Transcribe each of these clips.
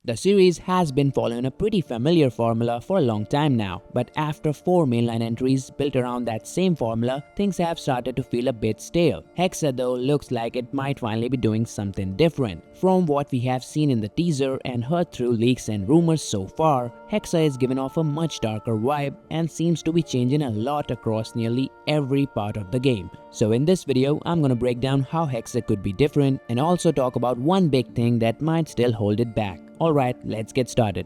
The series has been following a pretty familiar formula for a long time now, but after 4 mainline entries built around that same formula, things have started to feel a bit stale. Hexe though looks like it might finally be doing something different. From what we have seen in the teaser and heard through leaks and rumors so far, Hexe is giving off a much darker vibe and seems to be changing a lot across nearly every part of the game. So in this video, I'm gonna break down how Hexe could be different and also talk about one big thing that might still hold it back. Alright, let's get started.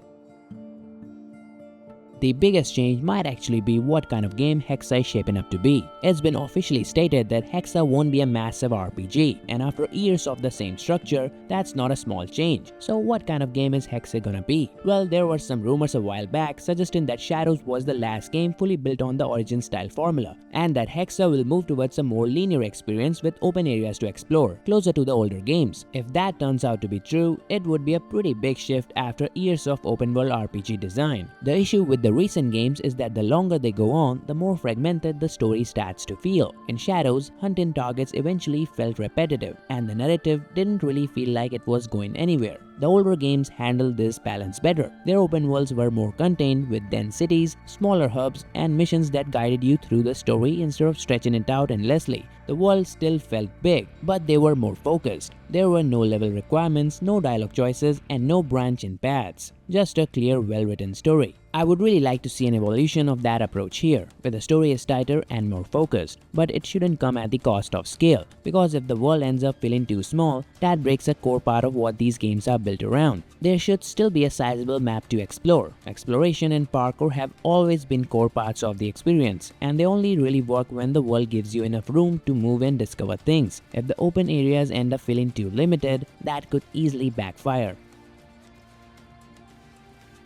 The biggest change might actually be what kind of game Hexe is shaping up to be. It's been officially stated that Hexe won't be a massive RPG, and after years of the same structure, that's not a small change. So what kind of game is Hexe gonna be? Well, there were some rumors a while back suggesting that Shadows was the last game fully built on the Origin style formula, and that Hexe will move towards a more linear experience with open areas to explore, closer to the older games. If that turns out to be true, it would be a pretty big shift after years of open world RPG design. The issue with the recent games is that the longer they go on, the more fragmented the story starts to feel. In Shadows, hunting targets eventually felt repetitive, and the narrative didn't really feel like it was going anywhere. The older games handled this balance better. Their open worlds were more contained, with dense cities, smaller hubs, and missions that guided you through the story instead of stretching it out endlessly. The world still felt big, but they were more focused. There were no level requirements, no dialogue choices, and no branching paths. Just a clear, well-written story. I would really like to see an evolution of that approach here, where the story is tighter and more focused, but it shouldn't come at the cost of scale, because if the world ends up feeling too small, that breaks a core part of what these games are built around. There should still be a sizable map to explore. Exploration and parkour have always been core parts of the experience, and they only really work when the world gives you enough room to move and discover things. If the open areas end up feeling too limited, that could easily backfire.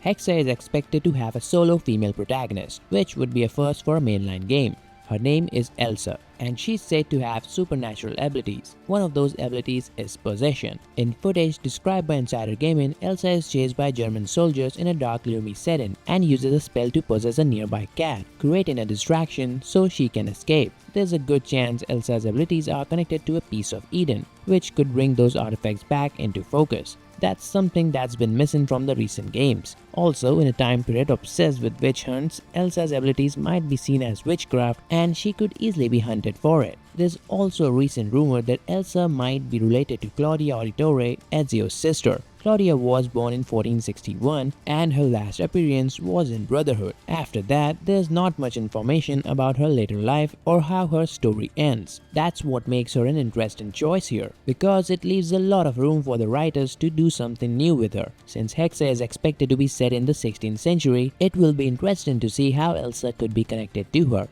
Hexe is expected to have a solo female protagonist, which would be a first for a mainline game. Her name is Elsa, and she's said to have supernatural abilities. One of those abilities is possession. In footage described by Insider Gaming, Elsa is chased by German soldiers in a dark, gloomy setting and uses a spell to possess a nearby cat, creating a distraction so she can escape. There's a good chance Elsa's abilities are connected to a piece of Eden, which could bring those artifacts back into focus. That's something that's been missing from the recent games. Also, in a time period obsessed with witch hunts, Elsa's abilities might be seen as witchcraft and she could easily be hunted for it. There's also a recent rumor that Elsa might be related to Claudia Auditore, Ezio's sister. Claudia was born in 1461 and her last appearance was in Brotherhood. After that, there's not much information about her later life or how her story ends. That's what makes her an interesting choice here, because it leaves a lot of room for the writers to do something new with her. Since Hexe is expected to be set in the 16th century, it will be interesting to see how Elsa could be connected to her.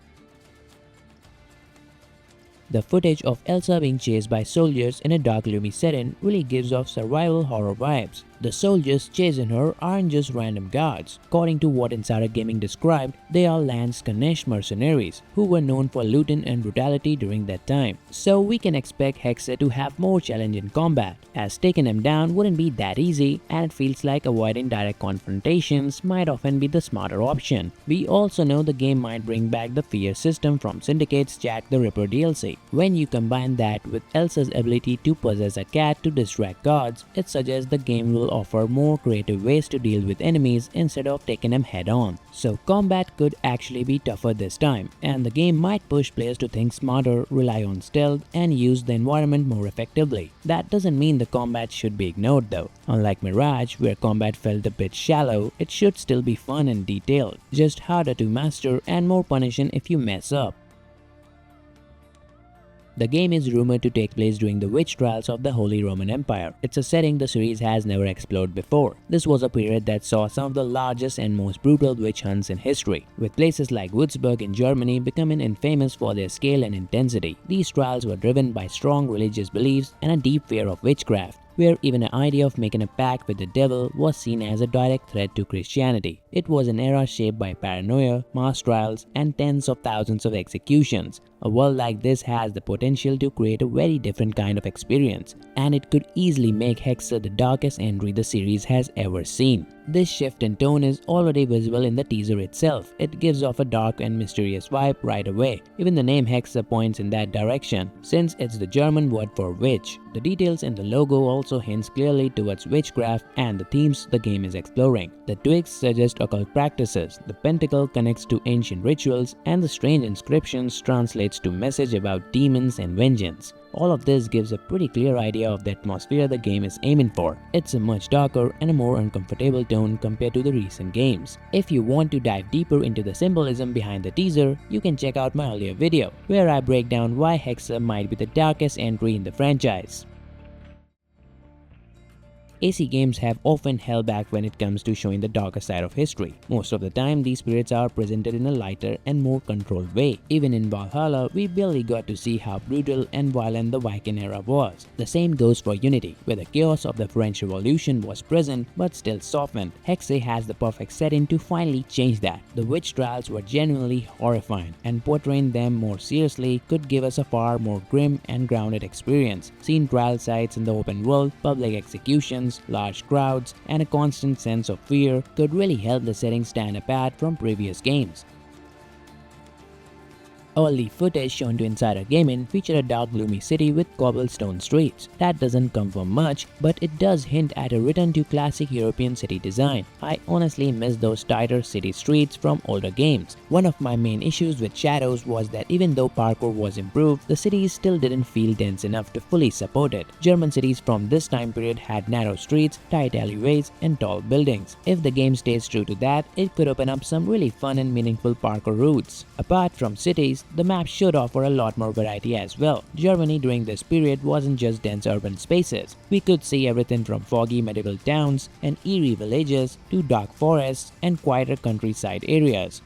The footage of Elsa being chased by soldiers in a dark, gloomy setting really gives off survival horror vibes. The soldiers chasing her aren't just random guards. According to what Insider Gaming described, they are Landskarnish mercenaries who were known for looting and brutality during that time. So we can expect Hexe to have more challenge in combat, as taking them down wouldn't be that easy, and it feels like avoiding direct confrontations might often be the smarter option. We also know the game might bring back the fear system from Syndicate's Jack the Ripper DLC. When you combine that with Elsa's ability to possess a cat to distract guards, it suggests the game will offer more creative ways to deal with enemies instead of taking them head on. So combat could actually be tougher this time, and the game might push players to think smarter, rely on stealth, and use the environment more effectively. That doesn't mean the combat should be ignored though. Unlike Mirage, where combat felt a bit shallow, it should still be fun and detailed, just harder to master and more punishing if you mess up. The game is rumored to take place during the witch trials of the Holy Roman Empire. It's a setting the series has never explored before. This was a period that saw some of the largest and most brutal witch hunts in history, with places like Würzburg in Germany becoming infamous for their scale and intensity. These trials were driven by strong religious beliefs and a deep fear of witchcraft, where even the idea of making a pact with the devil was seen as a direct threat to Christianity. It was an era shaped by paranoia, mass trials, and tens of thousands of executions. A world like this has the potential to create a very different kind of experience, and it could easily make Hexe the darkest entry the series has ever seen. This shift in tone is already visible in the teaser itself. It gives off a dark and mysterious vibe right away. Even the name Hexe points in that direction, since it's the German word for witch. The details in the logo also hints clearly towards witchcraft and the themes the game is exploring. The twigs suggest occult practices, the pentacle connects to ancient rituals, and the strange inscriptions translates to message about demons and vengeance. All of this gives a pretty clear idea of the atmosphere the game is aiming for. It's a much darker and a more uncomfortable tone compared to the recent games. If you want to dive deeper into the symbolism behind the teaser, you can check out my earlier video, where I break down why Hexe might be the darkest entry in the franchise. AC games have often held back when it comes to showing the darker side of history. Most of the time, these spirits are presented in a lighter and more controlled way. Even in Valhalla, we barely got to see how brutal and violent the Viking era was. The same goes for Unity, where the chaos of the French Revolution was present but still softened. Hexe has the perfect setting to finally change that. The witch trials were genuinely horrifying, and portraying them more seriously could give us a far more grim and grounded experience. Seeing trial sites in the open world, public executions, large crowds, and a constant sense of fear could really help the setting stand apart from previous games. Early footage shown to Insider Gaming featured a dark gloomy city with cobblestone streets. That doesn't confirm much, but it does hint at a return to classic European city design. I honestly miss those tighter city streets from older games. One of my main issues with Shadows was that even though parkour was improved, the cities still didn't feel dense enough to fully support it. German cities from this time period had narrow streets, tight alleyways, and tall buildings. If the game stays true to that, it could open up some really fun and meaningful parkour routes. Apart from cities, the map should offer a lot more variety as well. Germany during this period wasn't just dense urban spaces. We could see everything from foggy medieval towns and eerie villages to dark forests and quieter countryside areas.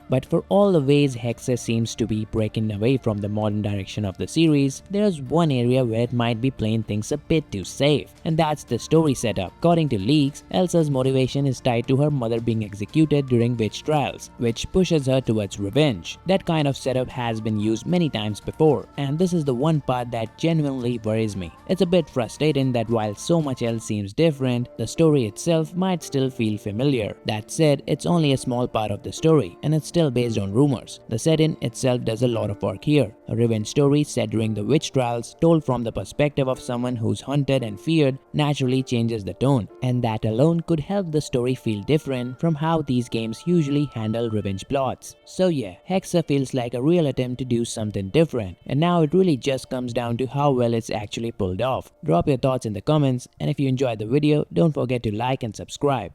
But for all the ways Hexe seems to be breaking away from the modern direction of the series, there's one area where it might be playing things a bit too safe, and that's the story setup. According to leaks, Elsa's motivation is tied to her mother being executed during witch trials, which pushes her towards revenge. That kind of setup has been used many times before, and this is the one part that genuinely worries me. It's a bit frustrating that while so much else seems different, the story itself might still feel familiar. That said, it's only a small part of the story, and it's still based on rumors. The setting itself does a lot of work here. A revenge story set during the witch trials, told from the perspective of someone who's hunted and feared, naturally changes the tone, and that alone could help the story feel different from how these games usually handle revenge plots. So yeah, Hexe feels like a real attempt to do something different, and now it really just comes down to how well it's actually pulled off. Drop your thoughts in the comments, and if you enjoyed the video, don't forget to like and subscribe.